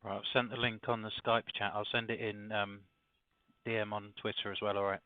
Right, I've sent the link on the Skype chat. I'll send it in DM on Twitter as well, all right?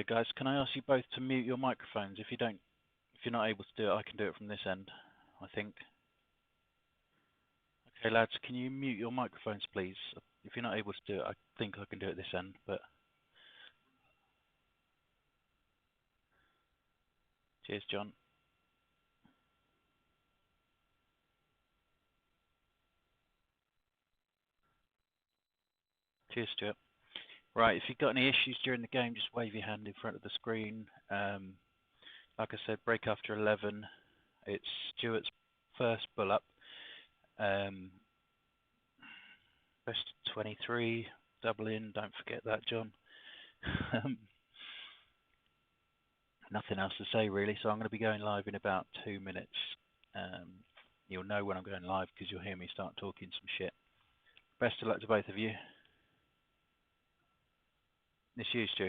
Okay, guys, can I ask you both to mute your microphones? If you're not able to do it, I can do it from this end, I think. Okay, lads, can you mute your microphones, please? If you're not able to do it, I think I can do it this end, but cheers, John. Cheers, Stuart. Right, if you've got any issues during the game, just wave your hand in front of the screen. Like I said, break after 11. It's Stuart's first bull up. Best 23, double in, don't forget that, John. Nothing else to say really, so I'm going to be going live in about 2 minutes. You'll know when I'm going live because you'll hear me start talking some shit. Best of luck to both of you. It's you, Stu.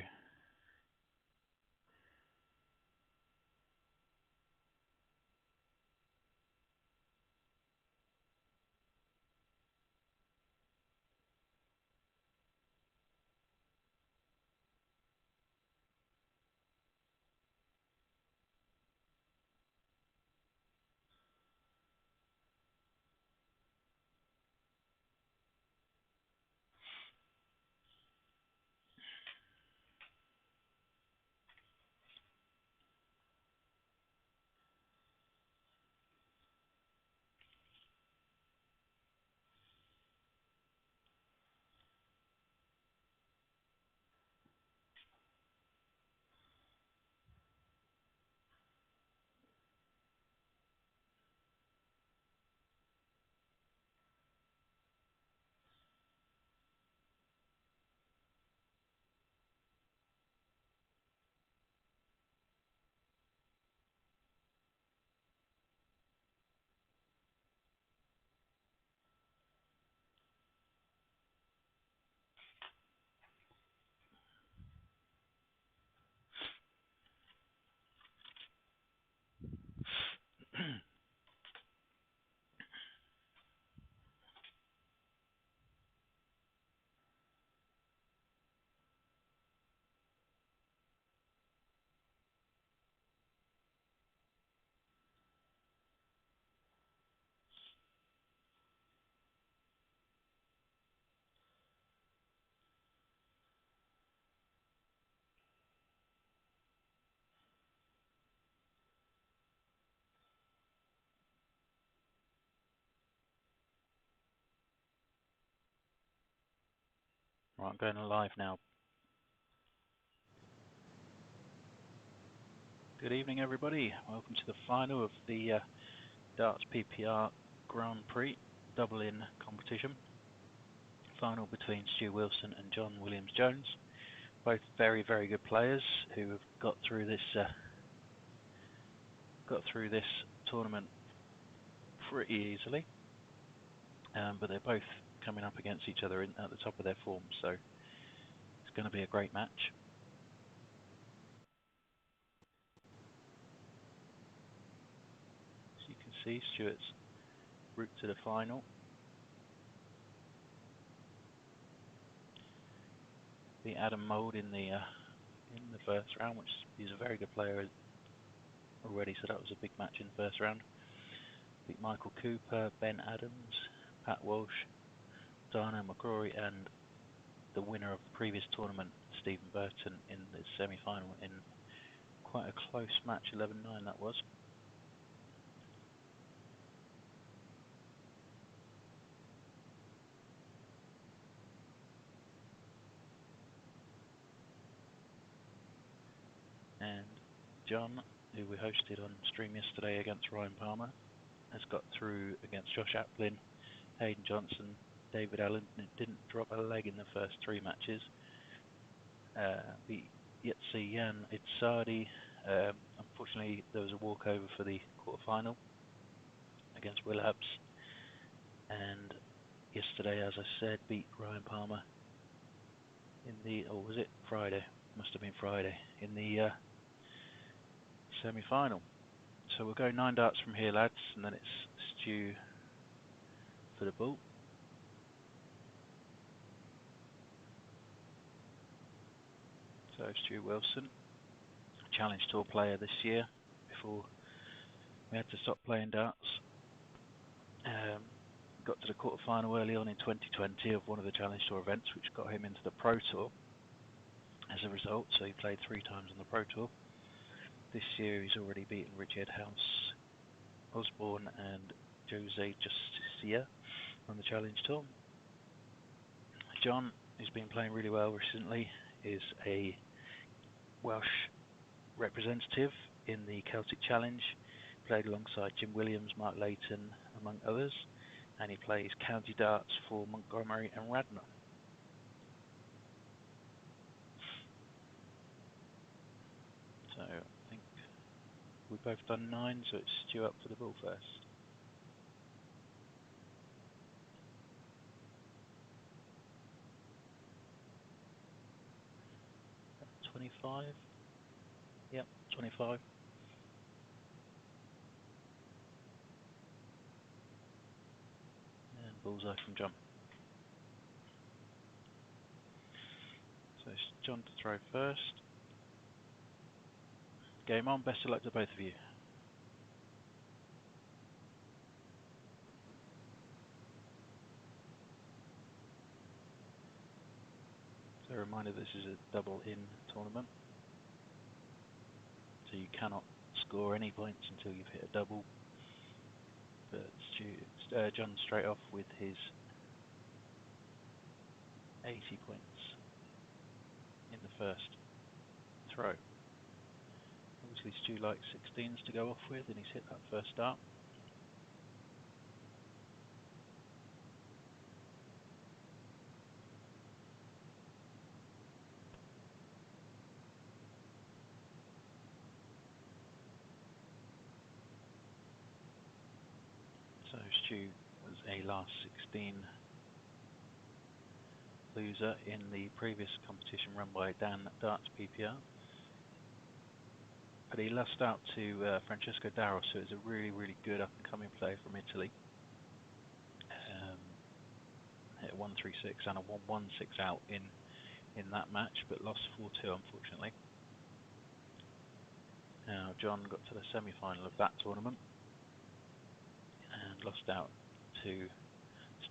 Right, I'm going live now. Good evening, everybody. Welcome to the final of the Darts PPR Grand Prix double-in competition. Final between Stu Wilson and John Williams-Jones. Both very, very good players who have got through this tournament pretty easily. But they're both coming up against each other at the top of their form, so it's going to be a great match. As you can see, Stuart's route to the final. Beat Adam Mould in the first round, which he's a very good player already, so that was a big match in the first round. Beat Michael Cooper, Ben Adams, Pat Walsh, Dana McCrory, and the winner of the previous tournament, Stephen Burton, in the semi-final in quite a close match, 11-9 that was. And John, who we hosted on stream yesterday against Ryan Palmer, has got through against Josh Applin, Hayden Johnson, David Allen. Didn't drop a leg in the first 3 matches. Beat Yetzi Yan Itzadi. Unfortunately, there was a walkover for the quarterfinal against Will Abs. And yesterday, as I said, beat Ryan Palmer in the, or was it Friday? Must have been Friday, in the semi-final. So we'll go 9 darts from here, lads, and then it's Stu for the ball. So Stu Wilson, Challenge Tour player this year before we had to stop playing darts. Got to the quarterfinal early on in 2020 of one of the Challenge Tour events, which got him into the Pro Tour as a result. So he played 3 times on the Pro Tour. This year he's already beaten Richard House, Osborne and Jose Justicia on the Challenge Tour. John, who's been playing really well recently, is a Welsh representative in the Celtic Challenge. Played alongside Jim Williams, Mark Layton, among others, and he plays county darts for Montgomery and Radnor. So I think we've both done 9, so it's Stu up for the ball first. 25. Yep, 25. And bullseye from John. So it's John to throw first. Game on. Best of luck to both of you. So a reminder, this is a double-in tournament. So you cannot score any points until you've hit a double. But John straight off with his 80 points in the first throw. Obviously Stu likes 16s to go off with, and he's hit that first dart. So Stu was a last 16 loser in the previous competition run by Dan at DartsPPR. But he lost out to Francesco Daros, who is a really, really good up-and-coming player from Italy. Hit a 1-3-6 and a 1-1-6 out in that match, but lost 4-2, unfortunately. Now John got to the semi-final of that tournament and lost out to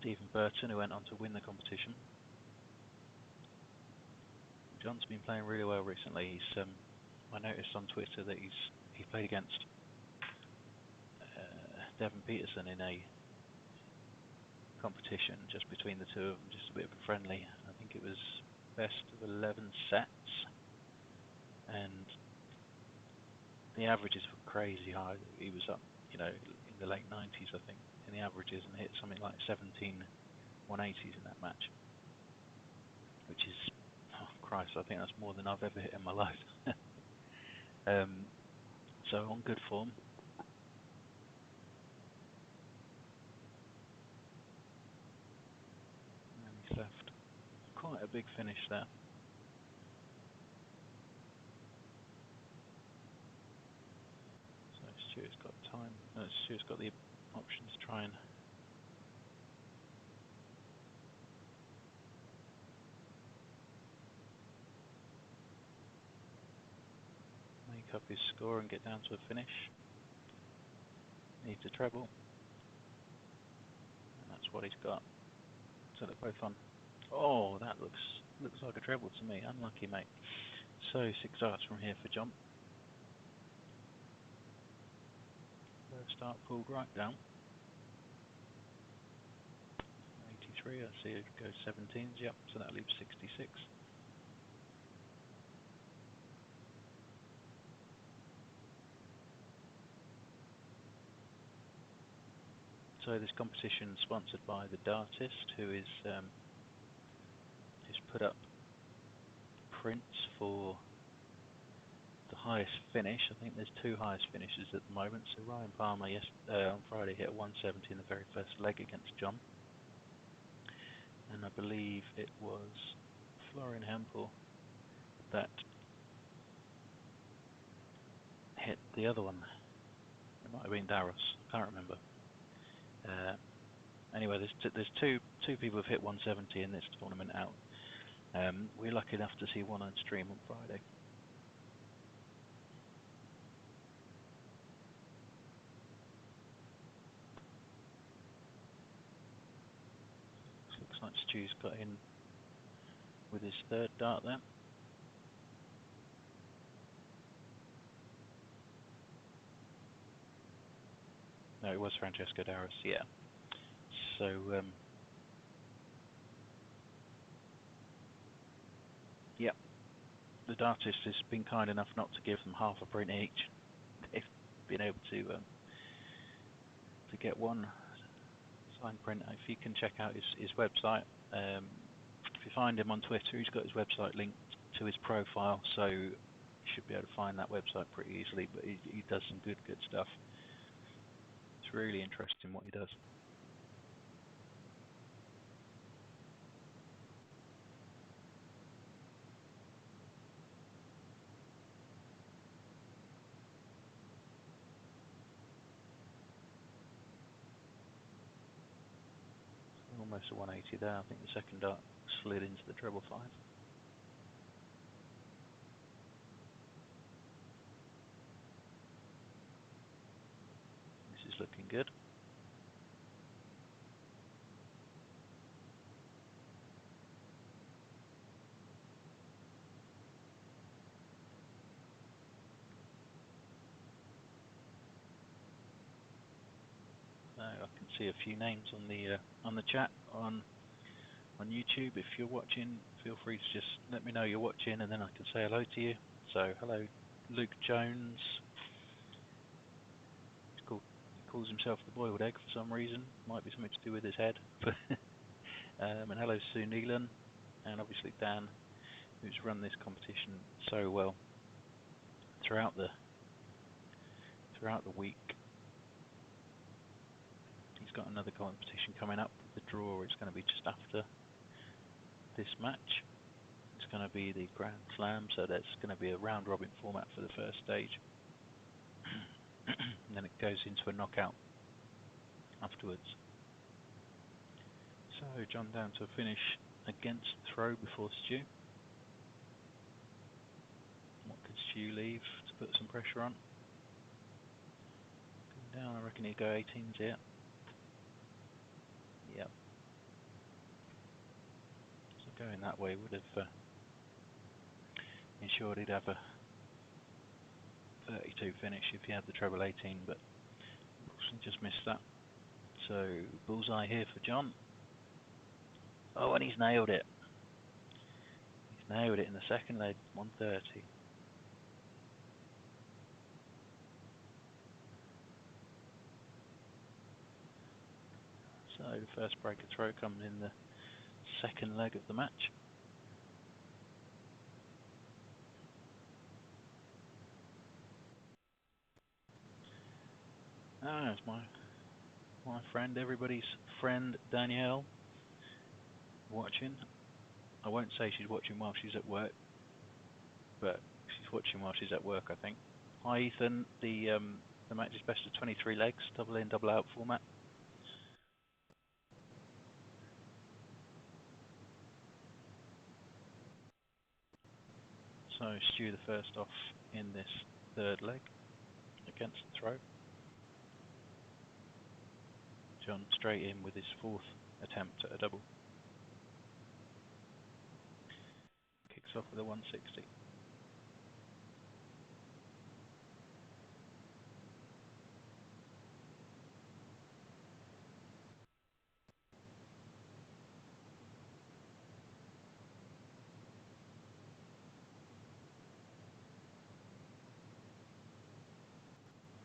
Stephen Burton, who went on to win the competition. John's been playing really well recently. He's I noticed on Twitter that he played against Devon Peterson in a competition just between the two of them, just a bit of a friendly. I think it was best of 11 sets, and the averages were crazy high. He was up, in the late 90s, I think, in the averages, and hit something like 17 180s in that match, which is, oh Christ, I think that's more than I've ever hit in my life. So on good form. And he's left quite a big finish there. So Stuart's got time. No, Stuart's got the option to try and make up his score and get down to a finish. Needs a treble, and that's what he's got. So they're both on. Oh, that looks like a treble to me. Unlucky, mate. So 6 darts from here for John. First dart pulled right down. 83. I see it goes 17s. Yep. So that leaves 66. So this competition is sponsored by the Dartist, who is put up prints for the highest finish. I think there's 2 highest finishes at the moment. So Ryan Palmer on Friday hit 170 in the very first leg against John, and I believe it was Florian Hempel that hit the other one. It might have been Daros. I can't remember. Anyway, there's two people who've hit 170 in this tournament out. We're lucky enough to see one on stream on Friday. like Stu's got in with his third dart there. No, it was Francesco Darros, yeah. So, yeah, the dartist has been kind enough not to give them half a print each. They've been able to get one signed print. If you can check out his website, if you find him on Twitter, he's got his website linked to his profile, so you should be able to find that website pretty easily. But he does some good stuff. It's really interesting what he does. Almost a 180 there. I think the second dart slid into the treble 5. This is looking good. I can see a few names on the chat on YouTube. If you're watching, feel free to just let me know you're watching, and then I can say hello to you. So hello, Luke Jones. He calls himself the boiled egg for some reason. Might be something to do with his head. And hello, Sue Neelan, and obviously Dan, who's run this competition so well throughout the week. He's got another competition coming up with the draw. It's going to be just after this match. It's going to be the Grand Slam, so there's going to be a round robin format for the first stage. And then it goes into a knockout afterwards. So John down to a finish against throw before Stu. What could Stu leave to put some pressure on? Going down, I reckon he'd go 18s here. Yep. So going that way would have ensured he'd have a 32 finish if he had the treble 18, but unfortunately just missed that. So bullseye here for John. Oh, and he's nailed it. He's nailed it in the second leg, 130. So the first breaker throw comes in the second leg of the match. Ah, it's my friend, everybody's friend, Danielle, watching. I won't say she's watching while she's at work, but she's watching while she's at work, I think. Hi, Ethan. The match is best of 23 legs, double in, double out format. So Stu the first off in this third leg against the throw. John straight in with his fourth attempt at a double. Kicks off with a 160.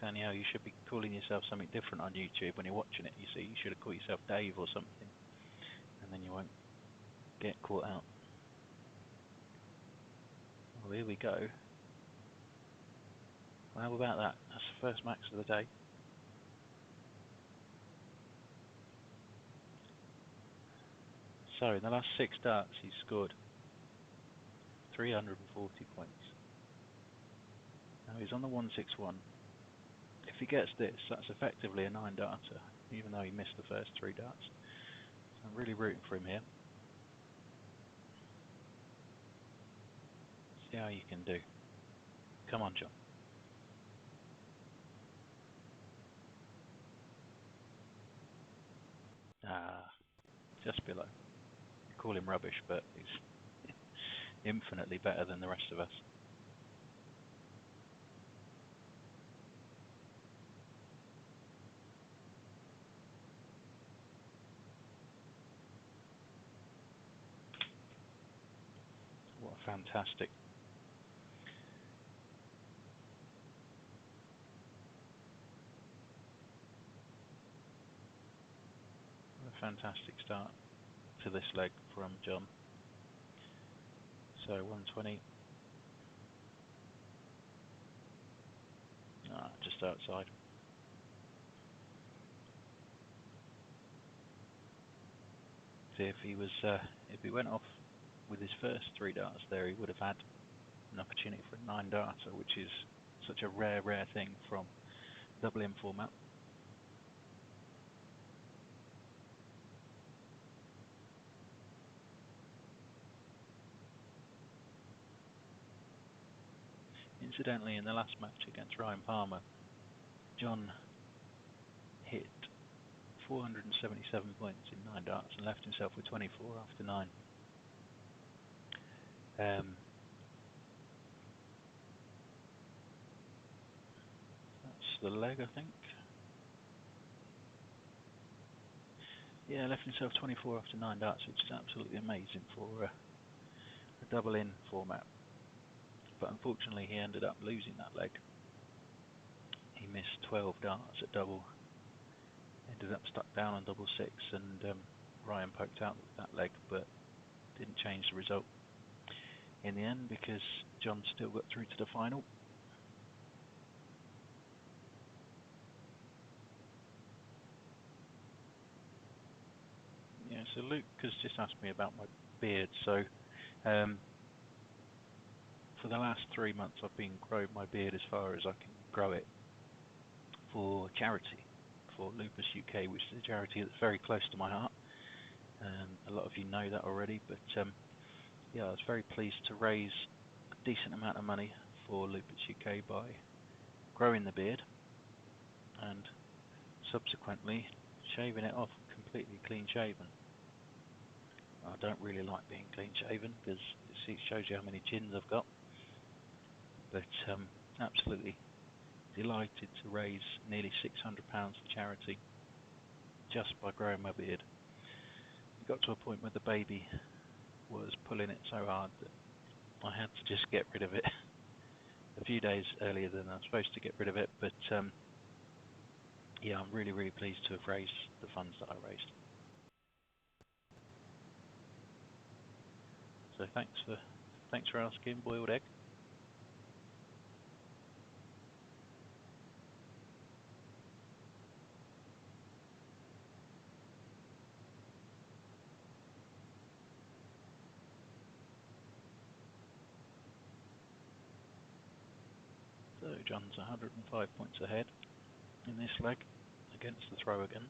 Danielle, you should be calling yourself something different on YouTube when you're watching it. You see, you should have called yourself Dave or something, and then you won't get caught out. Well, here we go. Well, how about that? That's the first max of the day. So, in the last 6 darts, he's scored 340 points. Now he's on the 161. If he gets this, that's effectively a 9-darter, even though he missed the first 3 darts. So I'm really rooting for him here. See how you can do. Come on, John. Ah, just below. call him rubbish, but he's infinitely better than the rest of us. What a fantastic start to this leg from John. So 120. Just outside. See, if he went off with his first 3 darts there, he would have had an opportunity for a 9-darter, which is such a rare thing from double-in format. Incidentally, in the last match against Ryan Palmer, John hit 477 points in 9 darts and left himself with 24 after 9. That's the leg, I think. Yeah, left himself 24 after 9 darts, which is absolutely amazing for a double-in format. But unfortunately, he ended up losing that leg. He missed 12 darts at double, ended up stuck down on double 6, and Ryan poked out with that leg, but didn't change the result in the end because John still got through to the final. Yeah, so Luke has just asked me about my beard. So for the last 3 months, I've been growing my beard as far as I can grow it for charity, for Lupus UK, which is a charity that's very close to my heart. A lot of you know that already, but yeah, I was very pleased to raise a decent amount of money for Lupus UK by growing the beard and subsequently shaving it off completely clean shaven. I don't really like being clean shaven because it shows you how many chins I've got, but absolutely delighted to raise nearly £600 for charity just by growing my beard. It got to a point where the baby was pulling it so hard that I had to just get rid of it a few days earlier than I was supposed to get rid of it, but yeah, I'm really pleased to have raised the funds that I raised. So thanks for asking, boiled egg. So John's 105 points ahead in this leg against the throw again.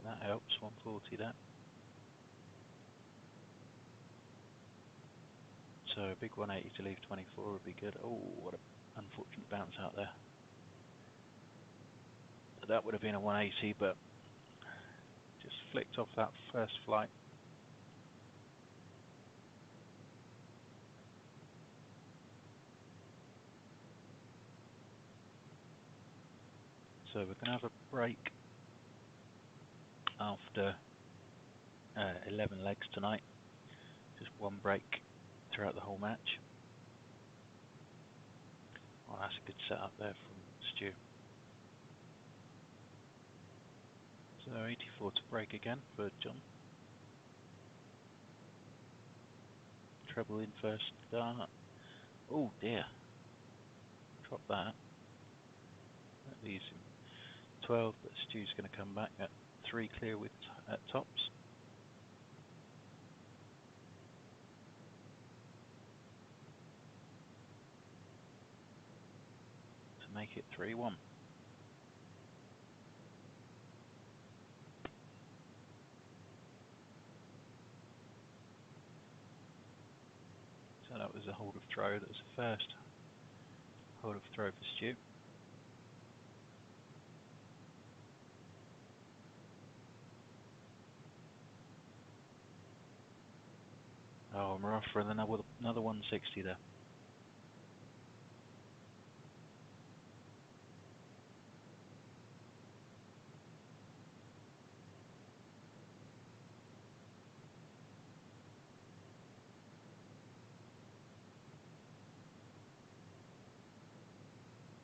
That helps, 140 that. So a big 180 to leave 24 would be good. Oh, what an unfortunate bounce out there. That would have been a 180, but just flicked off that first flight. So we're going to have a break after 11 legs tonight. Just one break throughout the whole match. Oh, that's a good setup there from Stu. So 84 to break again for John. Treble in first dart. Oh dear. Drop that. That leaves him 12, but Stu's going to come back at 3 clear with at tops. To make it 3-1. So that was a hold of throw. That was the first hold of throw for Stu. Oh, and we're off for another 160 there.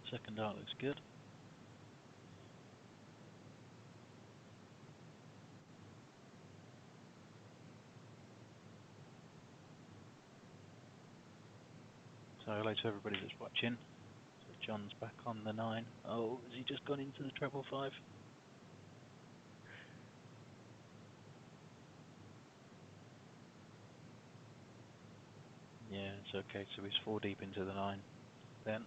Second dart looks good. So hello to everybody that's watching. So John's back on the 9. Oh, has he just gone into the treble 5? Yeah, it's okay. So he's 4 deep into the 9. Then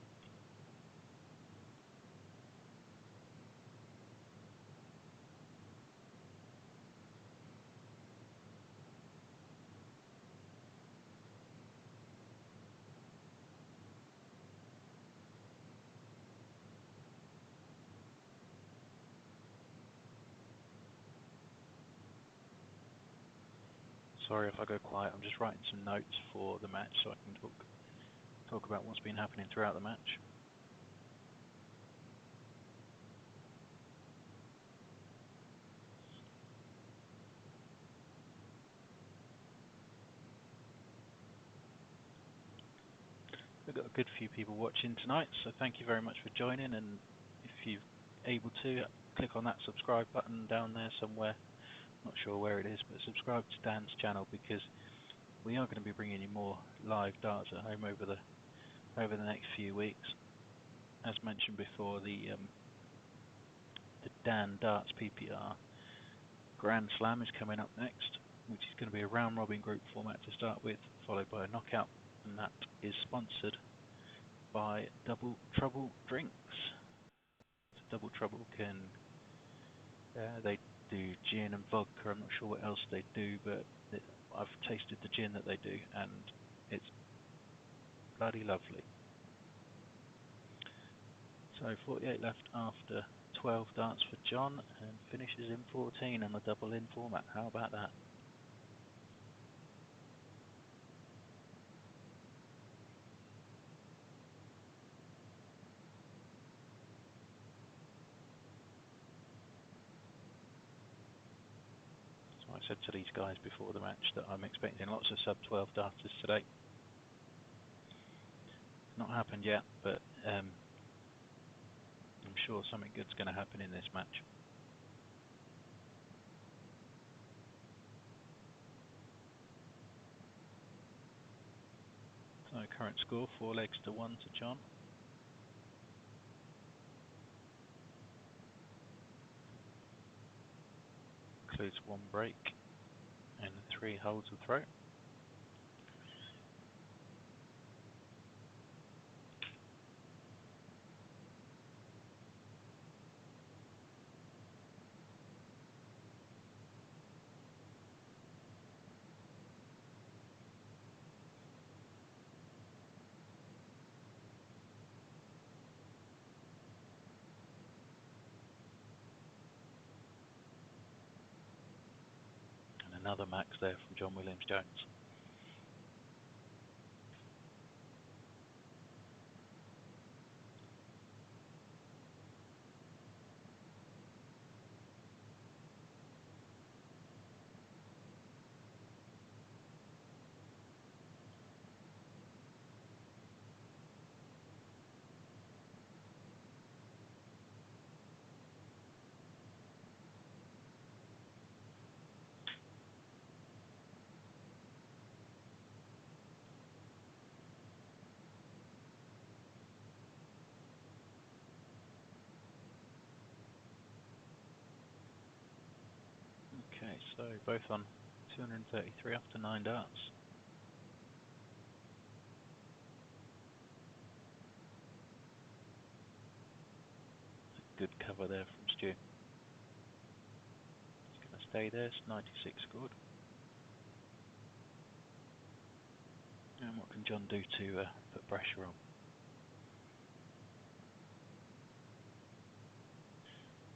sorry if I go quiet. I'm just writing some notes for the match so I can talk about what's been happening throughout the match. We've got a good few people watching tonight, so thank you very much for joining. And if you're able to, click on that subscribe button down there somewhere. Not sure where it is, but subscribe to Dan's channel because we are going to be bringing you more live darts at home over the next few weeks. As mentioned before, the Dan Darts PPR Grand Slam is coming up next, which is going to be a round robin group format to start with, followed by a knockout, and that is sponsored by Double Trouble Drinks. So Double Trouble they do gin and vodka. I'm not sure what else they do, but I've tasted the gin that they do, and it's bloody lovely. So 48 left after 12 darts for John, and finishes in 14 on a double-in format. How about that? So I said to these guys before the match that I'm expecting lots of sub-12 darters today. It's not happened yet, but I'm sure something good's going to happen in this match. So current score, 4 legs to 1 to John. Includes 1 break and 3 holds of throw. And another max there from John Williams-Jones. Okay, so both on 233 after 9 darts. A good cover there from Stu. He's going to stay there, it's 96 scored. And What can John do to put pressure on?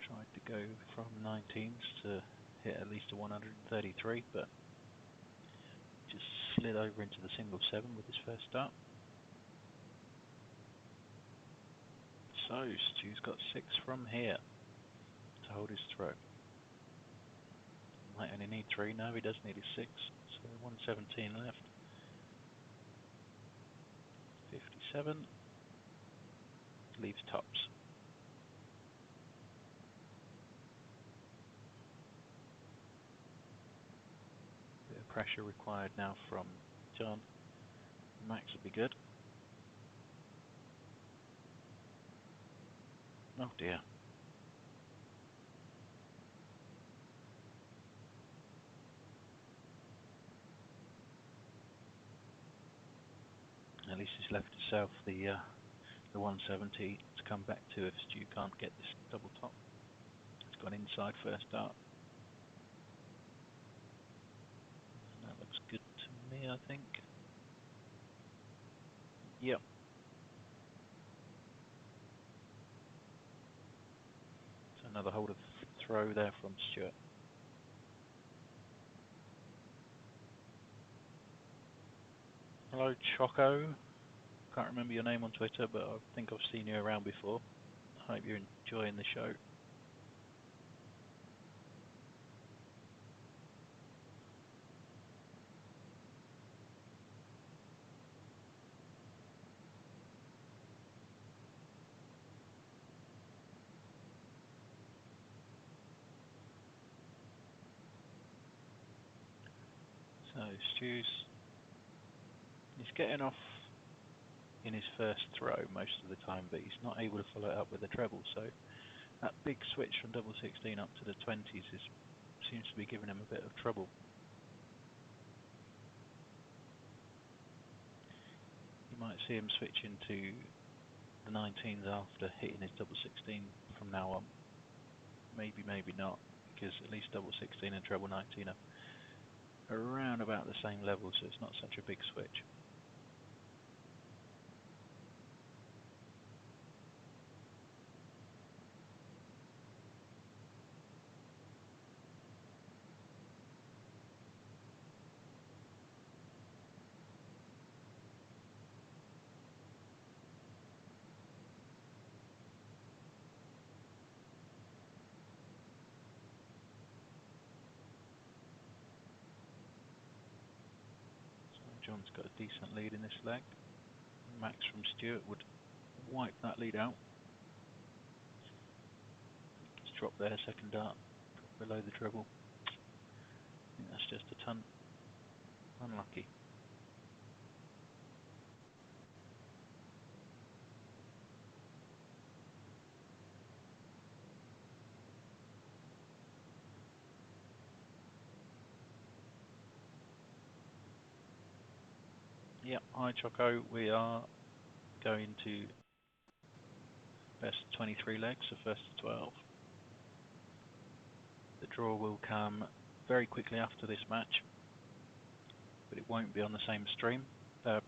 Tried to go from 19s to hit at least a 133, but just slid over into the single 7 with his first start. So Stu's got 6 from here to hold his throw. Might only need 3 now, he does need his 6, so 117 left. 57, leaves tops. Bit of pressure required now from John. The max will be good. Oh dear. At least he's left himself the 170 to come back to if Stu can't get this double top. It's gone inside first dart. And that looks good to me, I think. Yep. So another hold of throw there from Stuart. Hello, Choco. Can't remember your name on Twitter, but I think I've seen you around before. I hope you're enjoying the show. So he's getting off in his first throw most of the time, but he's not able to follow it up with a treble. So that big switch from double 16 up to the 20s seems to be giving him a bit of trouble. You might see him switch into the 19s after hitting his double 16 from now on. Maybe, maybe not, because at least double 16 and treble 19 are around about the same level, so it's not such a big switch. So John's got a decent lead in this leg. Max from Stewart would wipe that lead out. I think he's dropped there, second dart, dropped below the treble. I think that's just a ton unlucky. Yep, hi Choco, we are going to best 23 legs, so first to 12. The draw will come very quickly after this match, but it won't be on the same stream,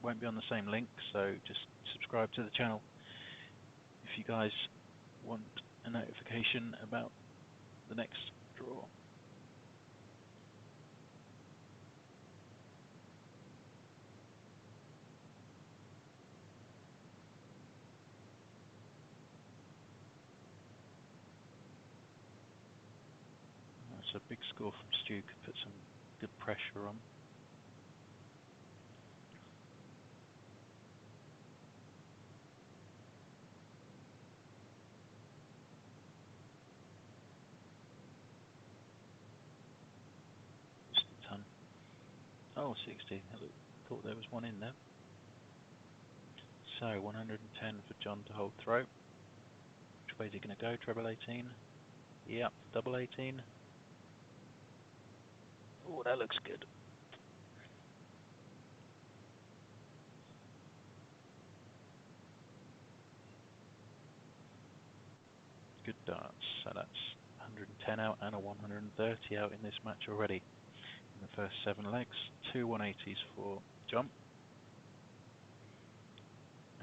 won't be on the same link, so just subscribe to the channel if you guys want a notification about the next draw. That's a big score from Stu, could put some good pressure on. Just a ton. Oh, 60. I thought there was one in there. So 110 for John to hold throw. Which way is he going to go? Treble 18? Yep, double 18. Oh, that looks good. Good darts. So that's 110 out and a 130 out in this match already. In the first 7 legs. 2 180s for John.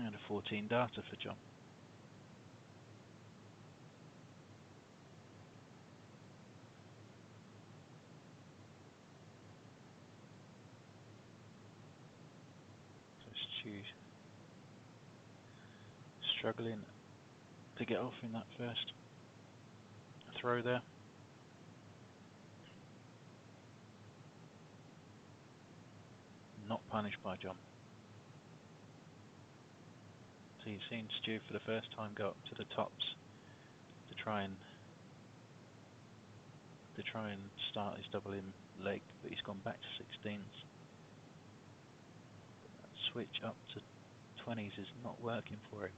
And a 14 darter for John. So Stu struggling to get off in that first throw there. Not punished by John. So you've seen Stu for the first time go up to the tops to try and start his double in leg, but he's gone back to 16s. But that switch up to 20s is not working for him.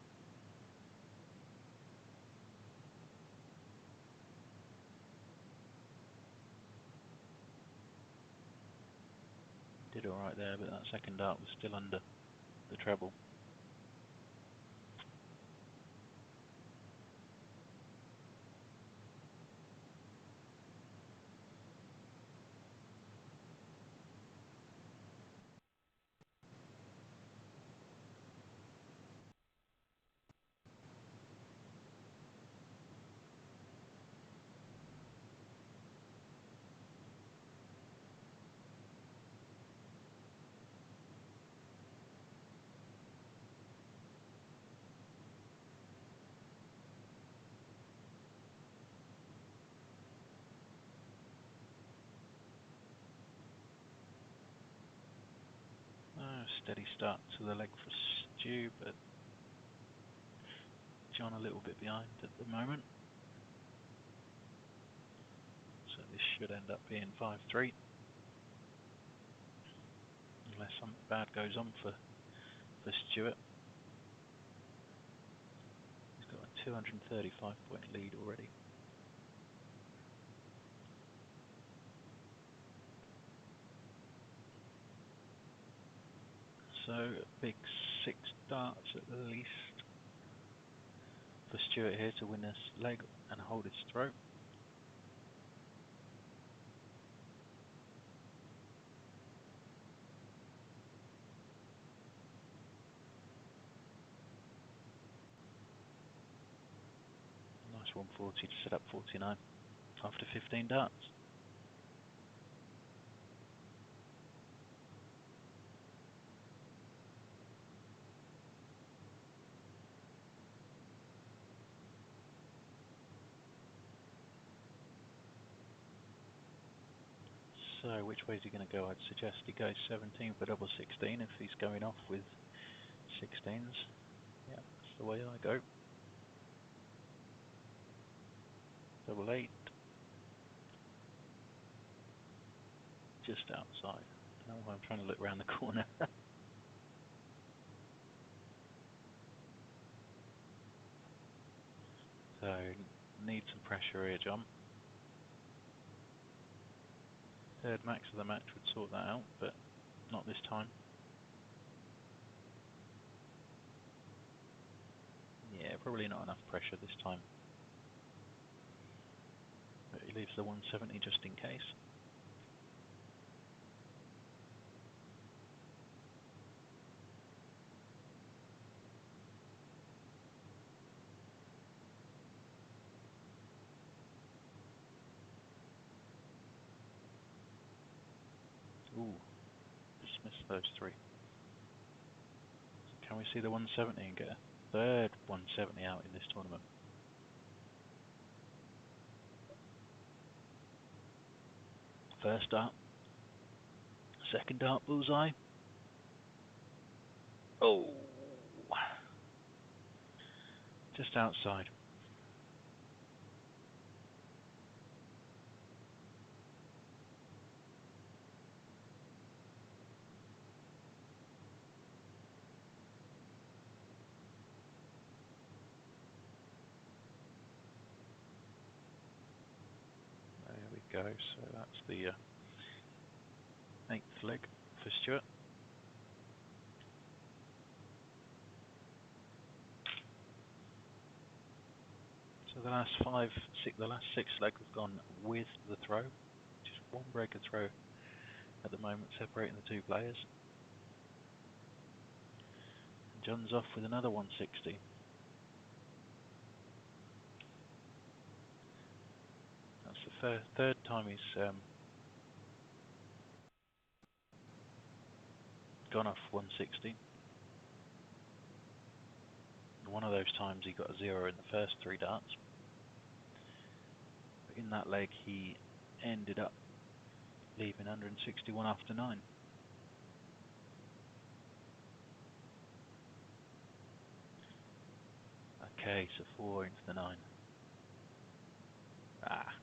He did alright there, but that second dart was still under the treble. Steady start to the leg for Stu, but John a little bit behind at the moment. So this should end up being 5-3. Unless something bad goes on for Stuart. He's got a 235 point lead already. So a big 6 darts at least for Stuart here to win this leg and hold his throw. Nice 140 to set up 49 after 15 darts. So which way is he going to go? I'd suggest he goes 17 for double 16 if he's going off with 16s. Yeah, that's the way I go. Double 8. Just outside. I don't know why I'm trying to look around the corner. So need some pressure here, John. Third max of the match would sort that out, but not this time. Yeah, probably not enough pressure this time. But he leaves the 170 just in case. Ooh, dismiss those 3. So can we see the 170 and get a third 170 out in this tournament? First dart. Second dart, bullseye. Oh, just outside. There we go. So that's the 8th leg for Stuart. So the last 6 legs have gone with the throw. Just one breaker throw at the moment separating the 2 players. And John's off with another 160. That's the third time he's gone off 160. And one of those times he got a 0 in the first 3 darts. But in that leg he ended up leaving 161 after 9. Okay, so 4 into the 9. Ah.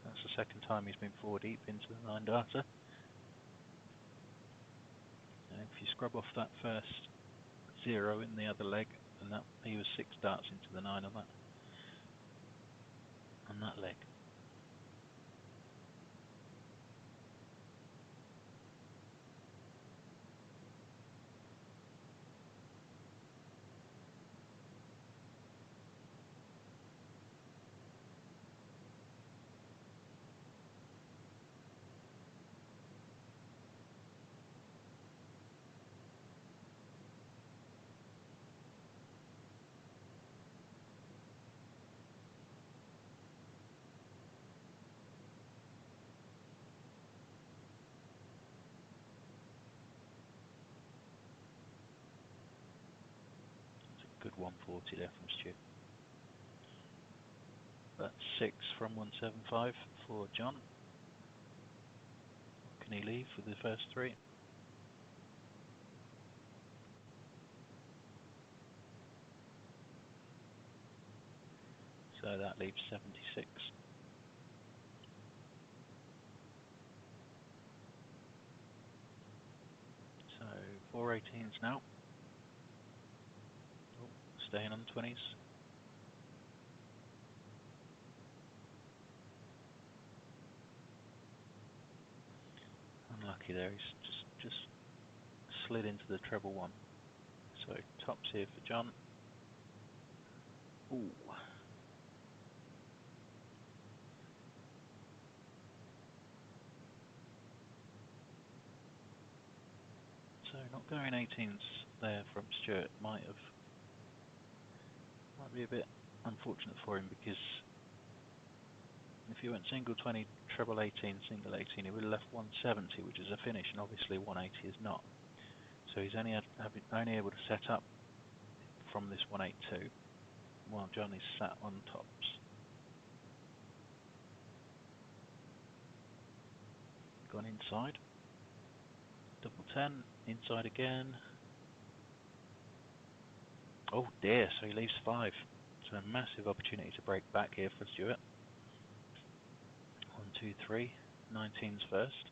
That's the second time he's been 4 deep into the 9 darter. And if you scrub off that first 0 in the other leg, then that he was 6 darts into the 9 on that leg. That's a good 140 there from Stu. That's 6 from 175 for John. What can he leave for the first 3? So that leaves 76. So 4 18s now. Oh, staying on 20s. Unlucky there, he's just slid into the treble 1. So tops here for John. Ooh. So not going 18s there from Stuart might be a bit unfortunate for him, because if he went single 20, treble 18, single 18, he would have left 170, which is a finish, and obviously 180 is not. So he's only able to set up from this 182 while John is sat on tops. Gone inside. Double 10, inside again. Oh dear, so he leaves 5. So a massive opportunity to break back here for Stuart. 1, 2, 3, 19s first.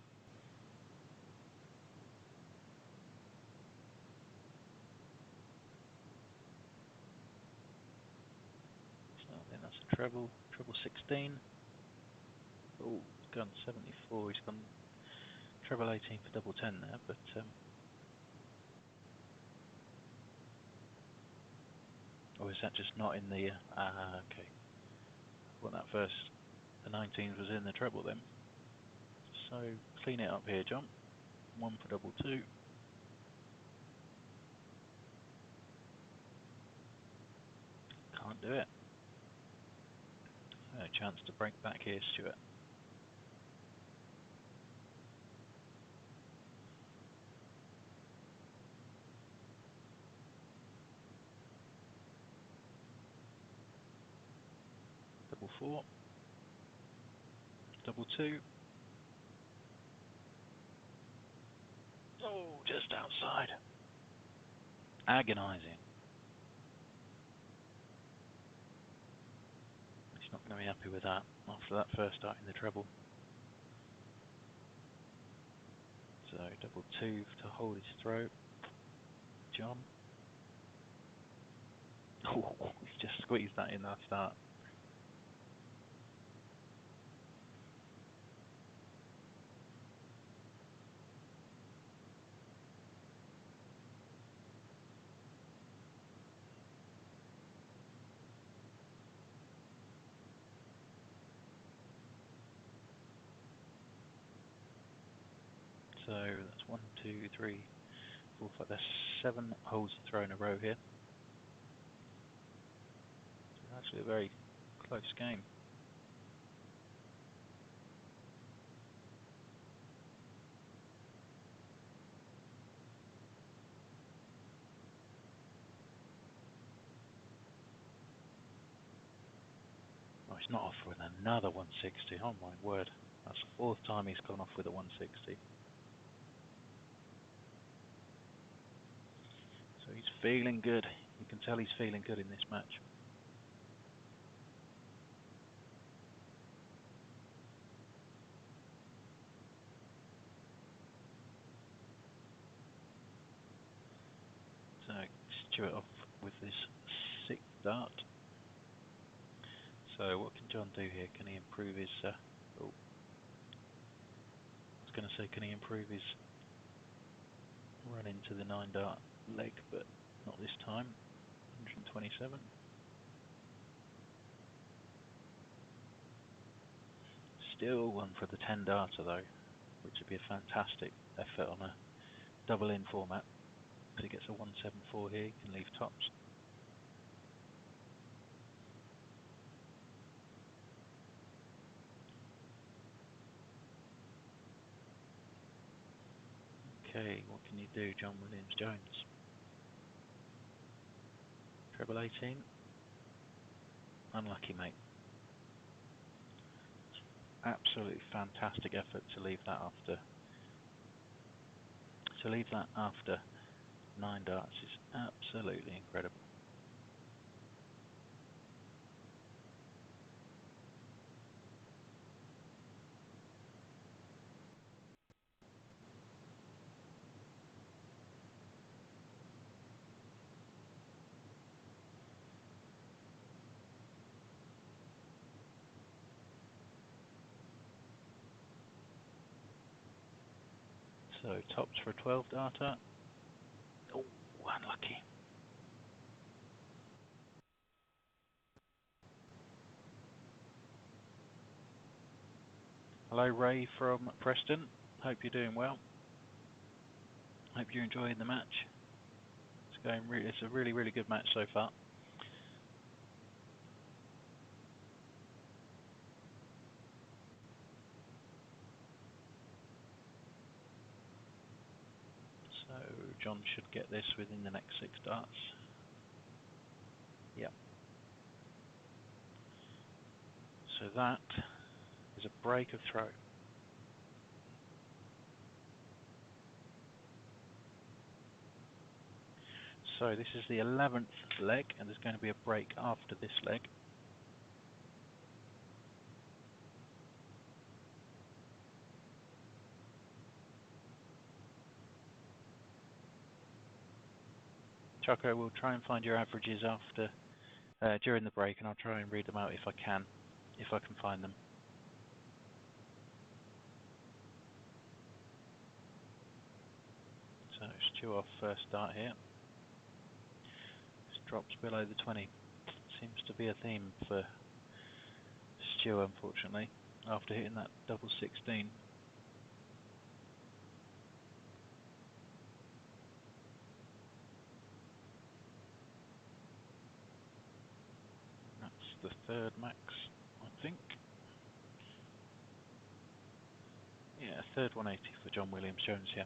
So then that's a treble 16. Oh, he's gone 74. He's gone treble 18 for double 10 there, but or is that just not in the? Okay. Well, that first, the 19s was in the treble then. So clean it up here, John. 1 for double 2. Can't do it. No chance to break back here, Stuart. Double 4. Double 2. Oh, just outside. Agonising. He's not going to be happy with that after that first start in the treble. So double 2 to hold his throat. John. Oh, he's just squeezed that in that start. So that's 1, 2, 3, 4, 5. There's 7 holes to throw in a row here. So it's actually a very close game. Oh, he's not off with another 160. Oh my word. That's the 4th time he's gone off with a 160. So he's feeling good. You can tell he's feeling good in this match. So Stuart off with his 6th dart. So what can John do here? Can he improve his... oh, I was going to say, can he improve his run into the 9 dart leg, but not this time. 127. Still one for the 10 darter though, which would be a fantastic effort on a double in format. If he gets a 174 here, he can leave tops. Okay, what can you do, John Williams-Jones? Treble 18. Unlucky, mate. Absolutely fantastic effort to leave that after. To leave that after 9 darts is absolutely incredible. So tops for a 12 darter. Oh, unlucky. Hello, Ray from Preston. Hope you're doing well. Hope you're enjoying the match. It's a really, really good match so far. So John should get this within the next 6 darts. Yep. So that is a break of throw. So this is the 11th leg, and there's going to be a break after this leg. Choco, we'll try and find your averages after during the break, and I'll try and read them out if I can find them. So Stu off first start here. Just drops below the 20. Seems to be a theme for Stu, unfortunately, after hitting that double 16. That's the 3rd max, I think. Yeah, 3rd 180 for John Williams-Jones here.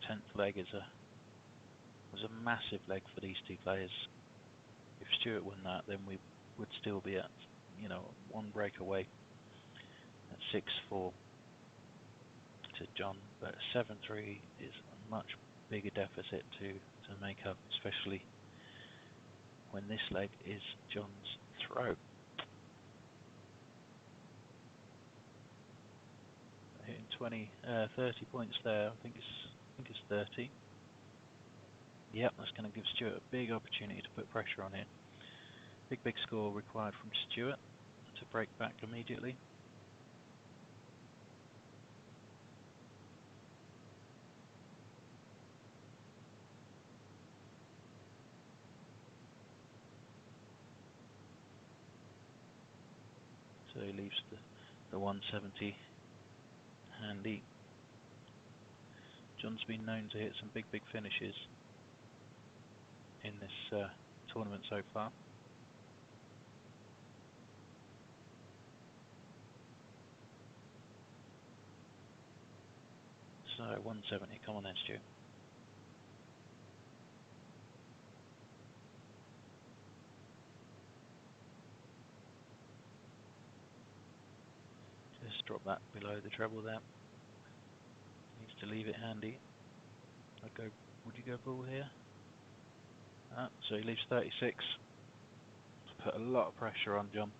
That 10th leg was a massive leg for these 2 players. If Stuart won that, then we would still be at, 1 break away at 6-4 to John, but 7-3 is much bigger deficit to make up, especially when this leg is John's throw. Hitting 30 points there. I think it's 30. Yep, that's going to give Stuart a big opportunity to put pressure on here. Big score required from Stuart to break back immediately. So he leaves the 170 handy. John's been known to hit some big finishes in this tournament so far. So 170, come on then, Stu. Just drop that below the treble there. Needs to leave it handy. Would you go bull here? So he leaves 36. Put a lot of pressure on John.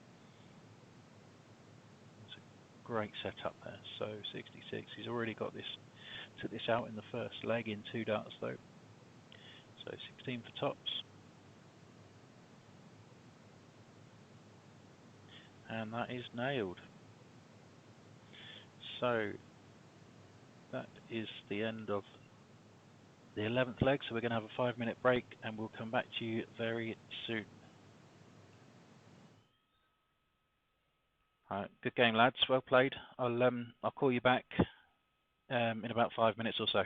That's a great setup there. So 66. He's already got this. Took this out in the first leg in 2 darts though. So 16 for tops. And that is nailed. So that is the end of the 11th leg. So we're going to have a 5-minute break and we'll come back to you very soon. Alright, good game lads, well played. I'll call you back in about 5 minutes or so.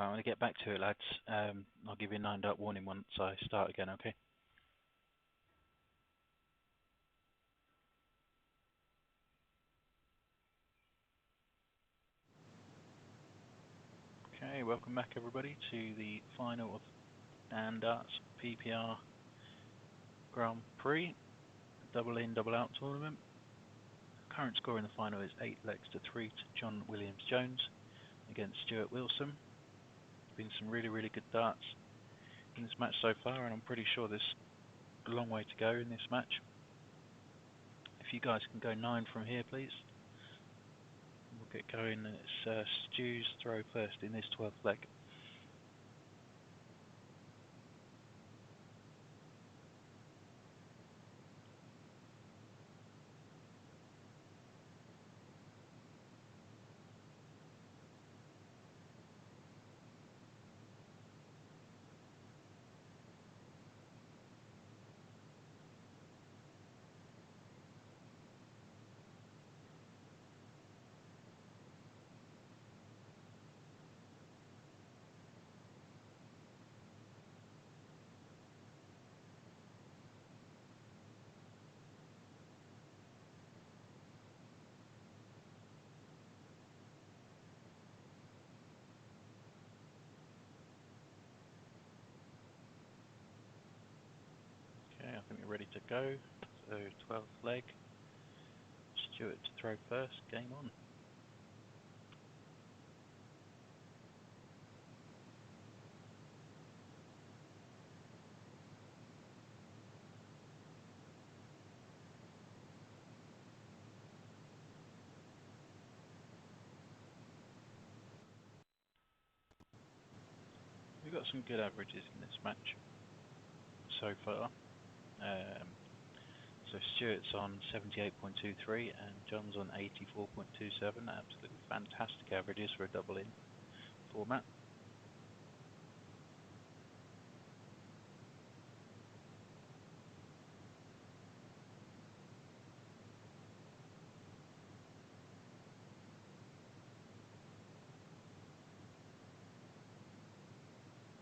Right, I'm going to get back to it, lads. I'll give you a 9 dart warning once I start again, okay? Okay, welcome back everybody to the final of Darts PPR Grand Prix, double in, double out tournament. Current score in the final is 8 legs to 3 to John Williams Jones against Stuart Wilson. Been some really, really good darts in this match so far, and I'm pretty sure there's a long way to go in this match. If you guys can go 9 from here, please. We'll get going. It's Stu's throw first in this 12th leg. Okay, I think we're ready to go. So 12th leg. Stuart to throw first. Game on. We've got some good averages in this match so far. So Stuart's on 78.23 and John's on 84.27. Absolutely fantastic averages for a double in format.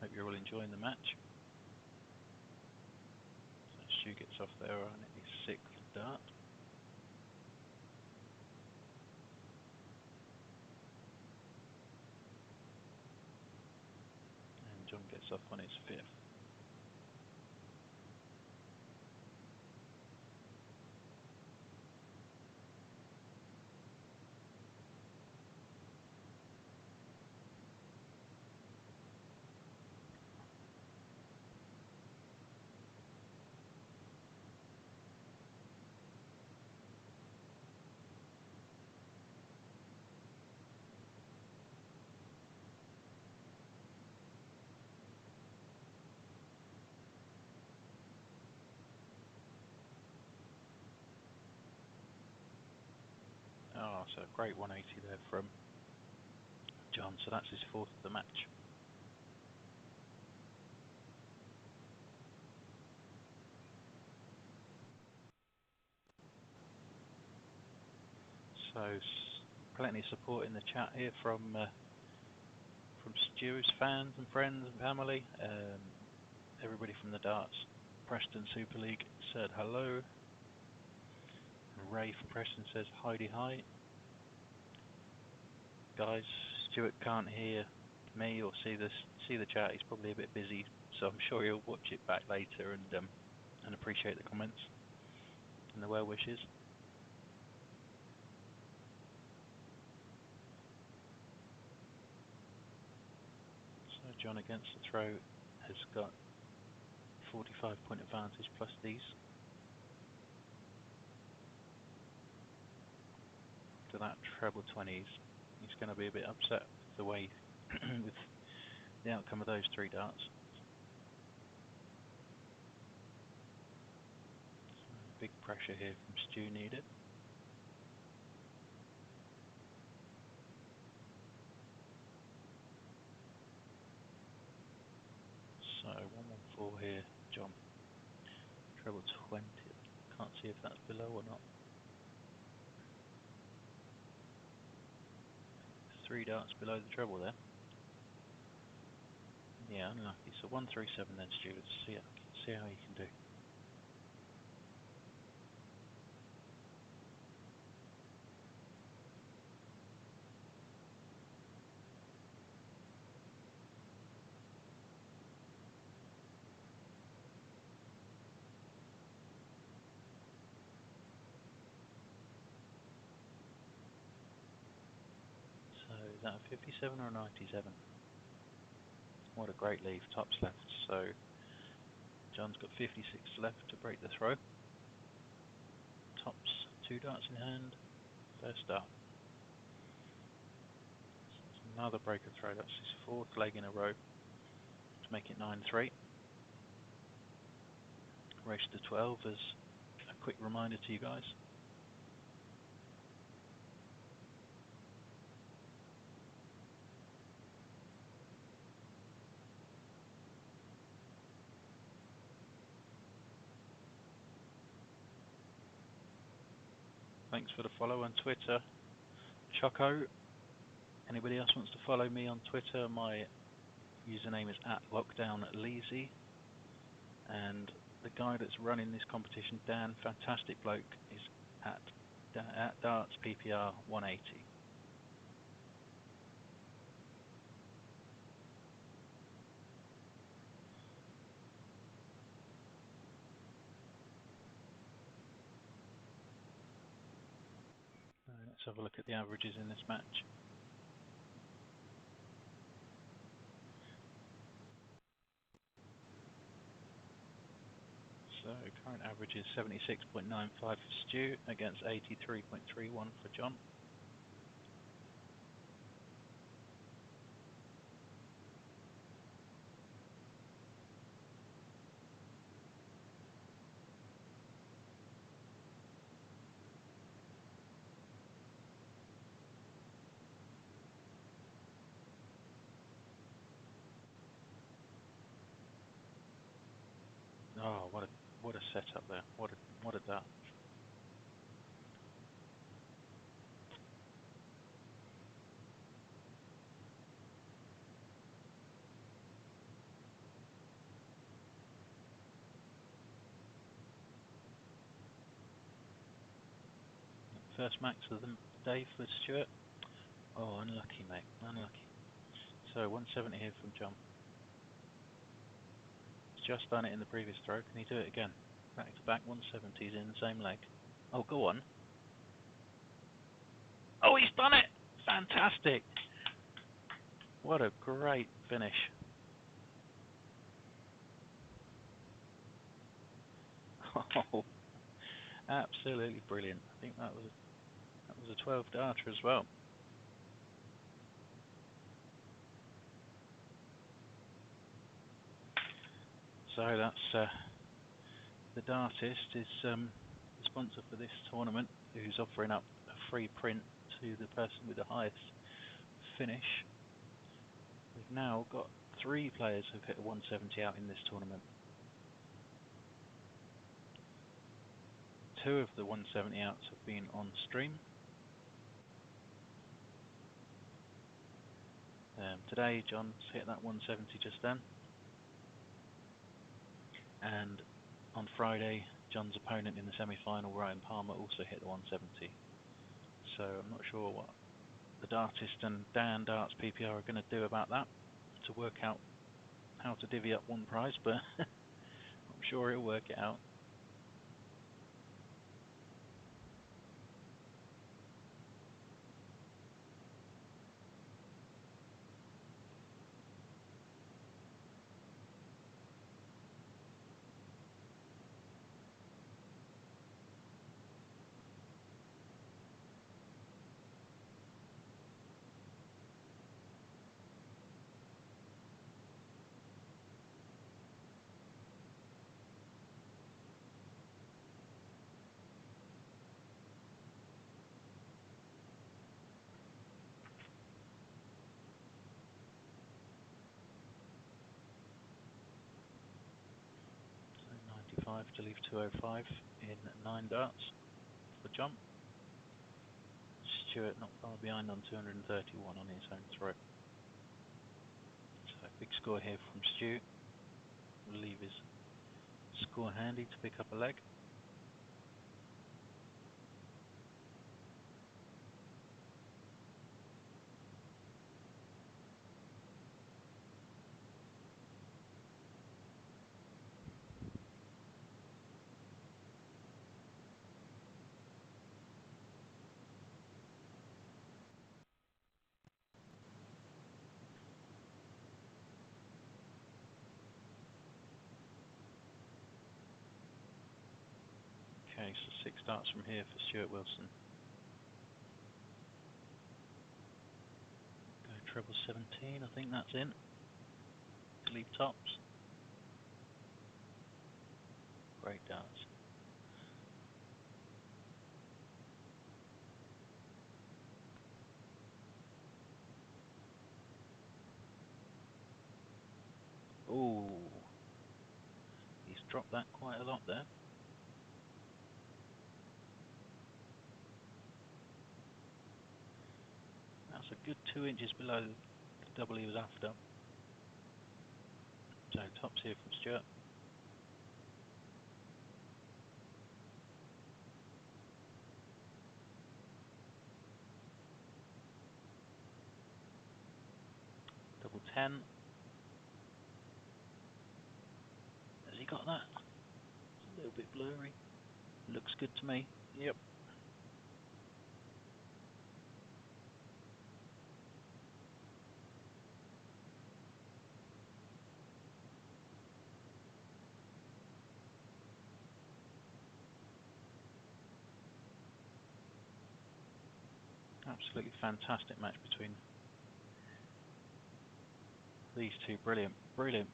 Hope you're all enjoying the match. So Stu gets off there on his 6th dart. And John gets off on his 5th. Oh, so a great 180 there from John. So that's his 4th of the match. So plenty of support in the chat here from Stu's fans and friends and family. Everybody from the Darts Preston Super League said hello. And Ray from Preston says Heidi hi. Guys, Stuart can't hear me or see the chat. He's probably a bit busy, so I'm sure he'll watch it back later and appreciate the comments and the well wishes. So John against the throw has got 45-point advantage plus these. After that treble 20s, he's going to be a bit upset with the way with the outcome of those 3 darts. So big pressure here from Stu needed. So 114 here, John. Treble 20. Can't see if that's below or not. 3 darts below the treble there. Yeah, unlucky. So 137 then, Stu. Let's see how you can do. So is that a 57 or a 97? What a great leave. Tops left. So John's got 56 left to break the throw. Tops 2 darts in hand. First dart. So that's another breaker throw. That's his 4th leg in a row to make it 9-3. Race to 12 as a quick reminder to you guys. Thanks for the follow on Twitter, Choco. Anybody else wants to follow me on Twitter? My username is @LockdownLeasy. And the guy that's running this competition, Dan, fantastic bloke, is at DartsPPR180. Let's have a look at the averages in this match. So current average is 76.95 for Stu against 83.31 for John. Oh, what a setup there! What a dart! First max of the day for Stuart. Oh, unlucky, mate. Unlucky. So 170 here from John. He's just done it in the previous throw. Can he do it again? Back to back 170s in the same leg. Oh, go on. Oh, he's done it! Fantastic! What a great finish. Oh, absolutely brilliant. I think that was a 12 darter as well. So that's the Dartist is the sponsor for this tournament, who's offering up a free print to the person with the highest finish. We've now got 3 players who've hit a 170 out in this tournament. 2 of the 170 outs have been on stream. Today, John's hit that 170 just then. And on Friday, John's opponent in the semi-final, Ryan Palmer, also hit the 170. So I'm not sure what the Dartist and Dan Darts PPR are going to do about that to work out how to divvy up one prize, but I'm sure he'll work it out. So 95 to leave 205 in 9 darts for John. Stuart not far behind on 231 on his own throw. So Big score here from Stu. We'll leave his score handy to pick up a leg. Okay, so 6 darts from here for Stuart Wilson. Go treble 17, I think that's in. Leave tops. Great darts. Oh, he's dropped that quite a lot there. That's a good 2 inches below the double he was after. So tops here from Stuart. Double 10. Has he got that? It's a little bit blurry. Looks good to me. Yep. Absolutely fantastic match between these two brilliant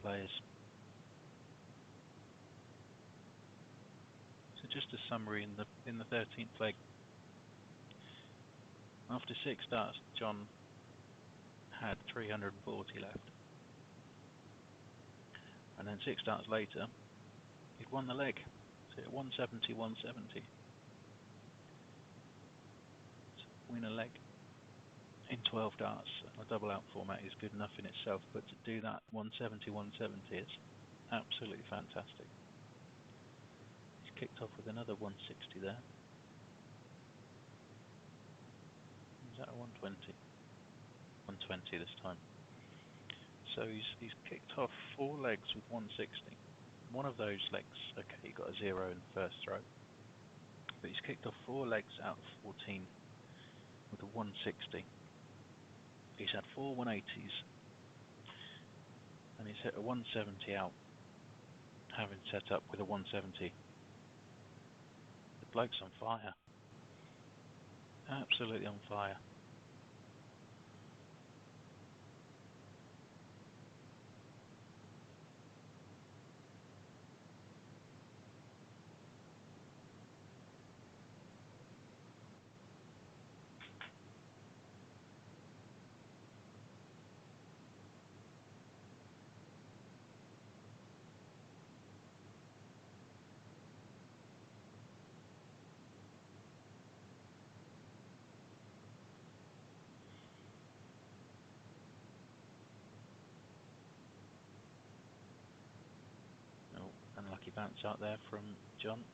players. So just a summary in the 13th leg. After 6 darts, John had 340 left, and then 6 darts later, he'd won the leg. So at 170, 170. So win a leg in 12 darts on a double out format is good enough in itself, but to do that 170, 170 is absolutely fantastic. He's kicked off with another 160 there. Is that a 120? 120 this time. So he's kicked off 4 legs with 160. One of those legs, okay, he got a 0 in the first throw, but he's kicked off 4 legs out of 14 with a 160. He's had 4 180s, and he's hit a 170 out, having set up with a 170. The bloke's on fire. Absolutely on fire. Oh, unlucky bounce out there from John.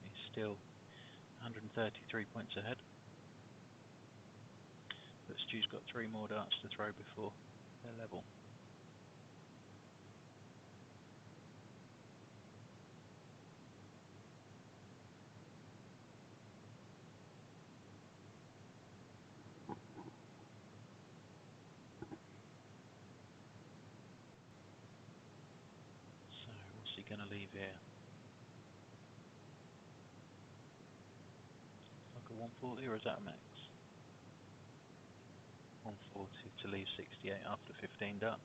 He's still 133 points ahead. But Stu's got 3 more darts to throw before they're level. So what's he going to leave here? Like a 140, or is that a max? 140 to leave 68 after 15 darts.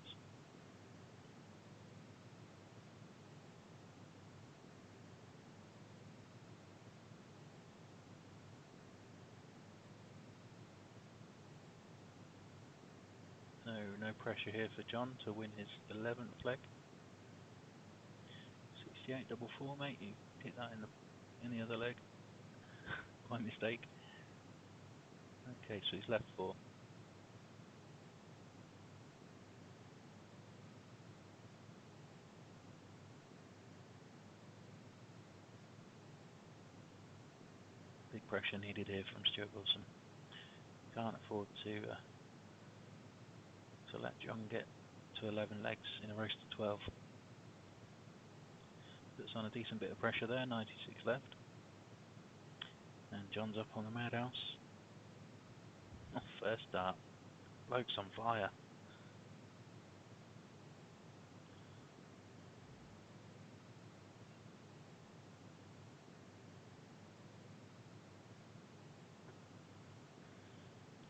No pressure here for John to win his 11th leg. 68 double 4, mate. You hit that in the any other leg by mistake. Okay, so he's left 4. big pressure needed here from Stuart Wilson. You can't afford to let John get to 11 legs in a race to 12. Puts on a decent bit of pressure there, 96 left. And John's up on the Madhouse. Oh, first start. Bloke's on fire.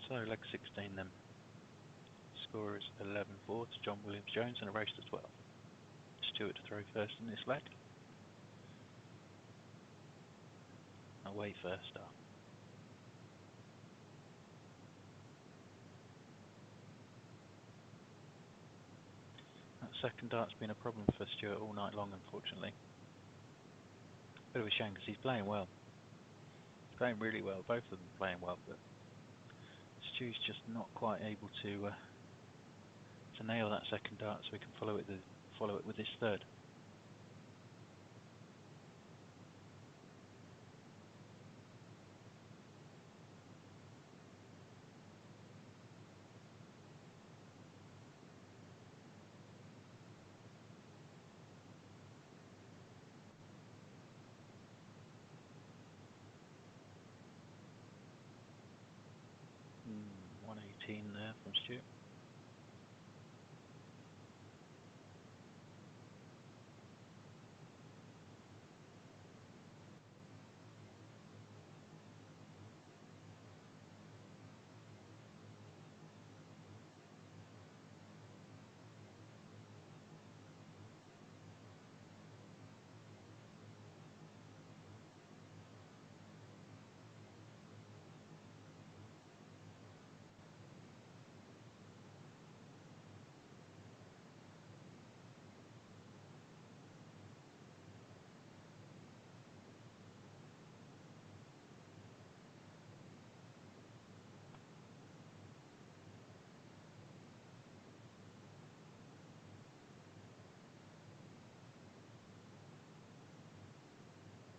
So, leg 16 then. Score is 11-4 to John Williams-Jones in a race to 12. Stuart to throw first in this leg. Away first start. That second dart's been a problem for Stuart all night long, unfortunately. Bit of a shame because he's playing well. He's playing really well. Both of them playing well, but Stu's just not quite able to nail that second dart, so we can follow it with this third. Mm, 118 there from Stu.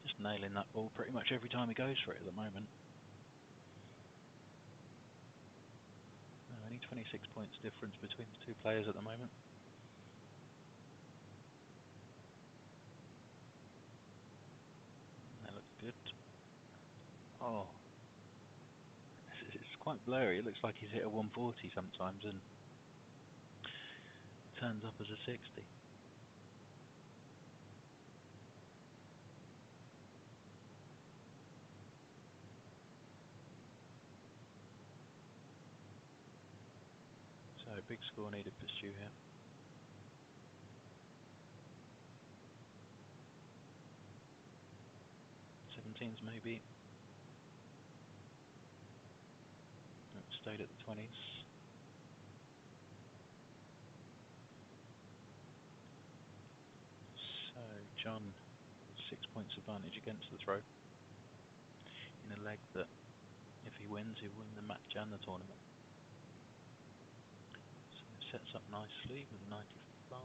Just nailing that ball pretty much every time he goes for it at the moment. Only 26 points difference between the two players at the moment. That looks good. Oh, it's quite blurry. It looks like he's hit a 140 sometimes and it turns up as a 60. So big score needed for Stu here. 17s maybe. It stayed at the 20s. So John with 6 points advantage against the throw in a leg that if he wins he'll win the match and the tournament. So sets up nicely with a 95,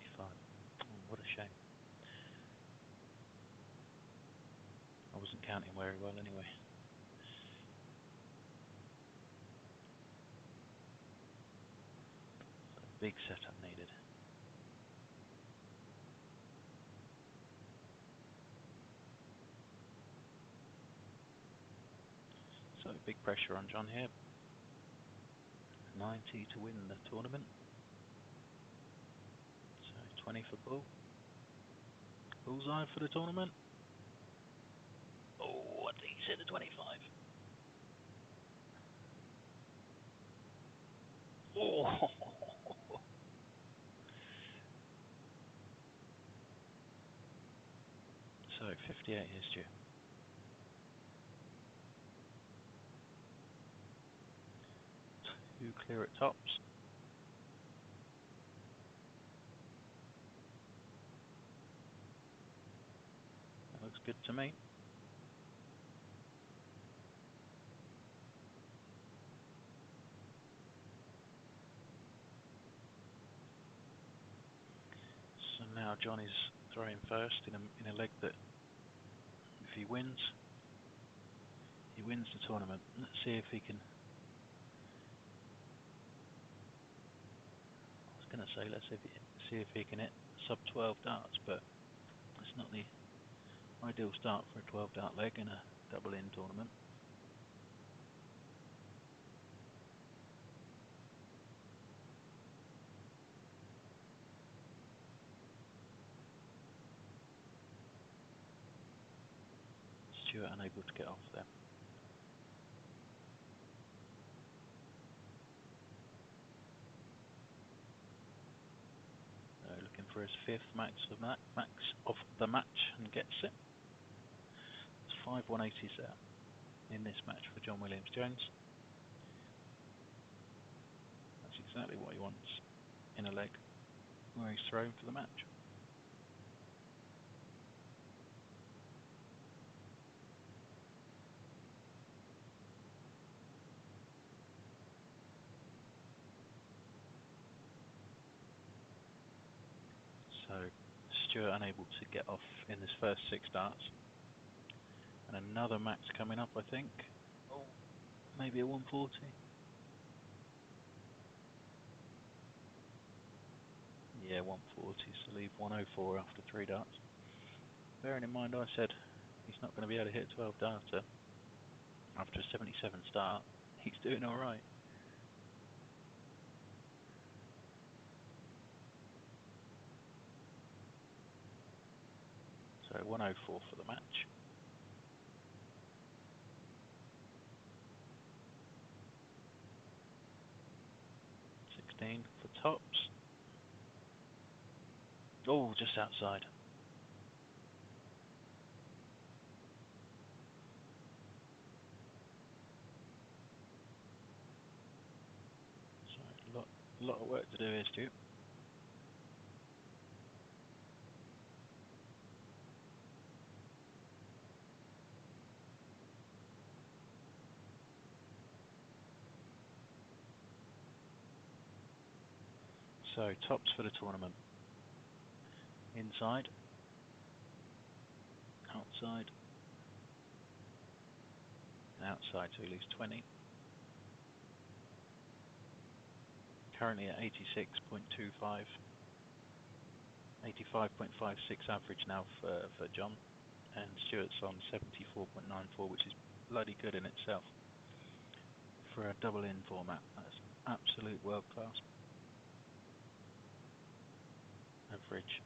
55. Oh, what a shame. I wasn't counting very well anyway. So big setup needed. So big pressure on John here. 90 to win the tournament. So 20 for bull. Bullseye for the tournament. Oh, I think he's hit the 25. Oh, so 58 here, Stu. Two clear at tops. That looks good to me. So now John is throwing first in a leg that, if he wins the tournament. Let's see if he can. I was going to say let's see if he can hit sub 12 darts, but it's not the ideal start for a 12 dart leg in a double in tournament. Stuart unable to get off there. Looking for his 5th max of the match and gets it. It's 5 180s there in this match for John Williams Jones. That's exactly what he wants in a leg where he's thrown for the match. So Stuart unable to get off in this first 6 darts. And another max coming up, I think. Oh, maybe a 140. Yeah, 140, so leave 104 after 3 darts. Bearing in mind I said he's not going to be able to hit a 12 darter after a 77 start. He's doing alright. So 104 for the match. 16 for tops. Oh, just outside. So a lot of work to do here, Stu. So tops for the tournament. Inside, outside, and outside, so he leaves 20. Currently at 86.25. 85.56 average now for John. And Stuart's on 74.94, which is bloody good in itself. For a double-in format, that's an absolute world-class average.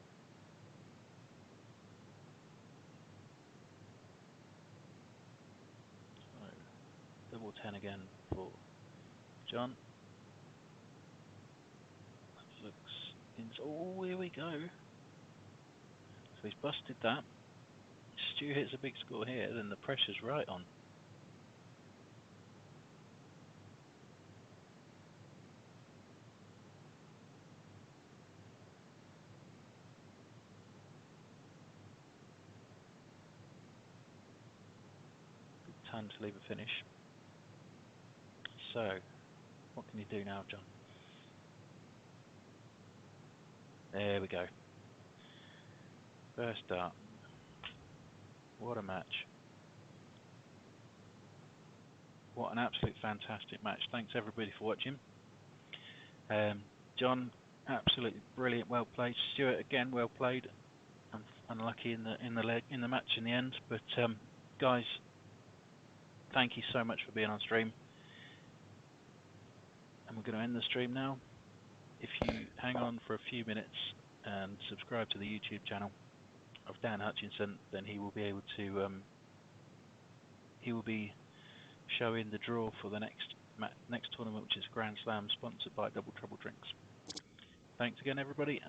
So, double 10 again for John. That looks in. Oh, here we go. So he's busted that. Stu hits a big score here, then the pressure's right on. Good time to leave a finish. So, what can you do now, John? There we go. First start. What a match. What an absolute fantastic match. Thanks everybody for watching. John, absolutely brilliant, well played. Stuart, again, well played. Unlucky in the match in the end. But guys, thank you so much for being on stream. And we're going to end the stream now. If you hang on for a few minutes and subscribe to the YouTube channel of Dan Hutchinson, then he will be able to he will be showing the draw for the next tournament, which is Grand Slam, sponsored by Double Trouble Drinks. Thanks again, everybody.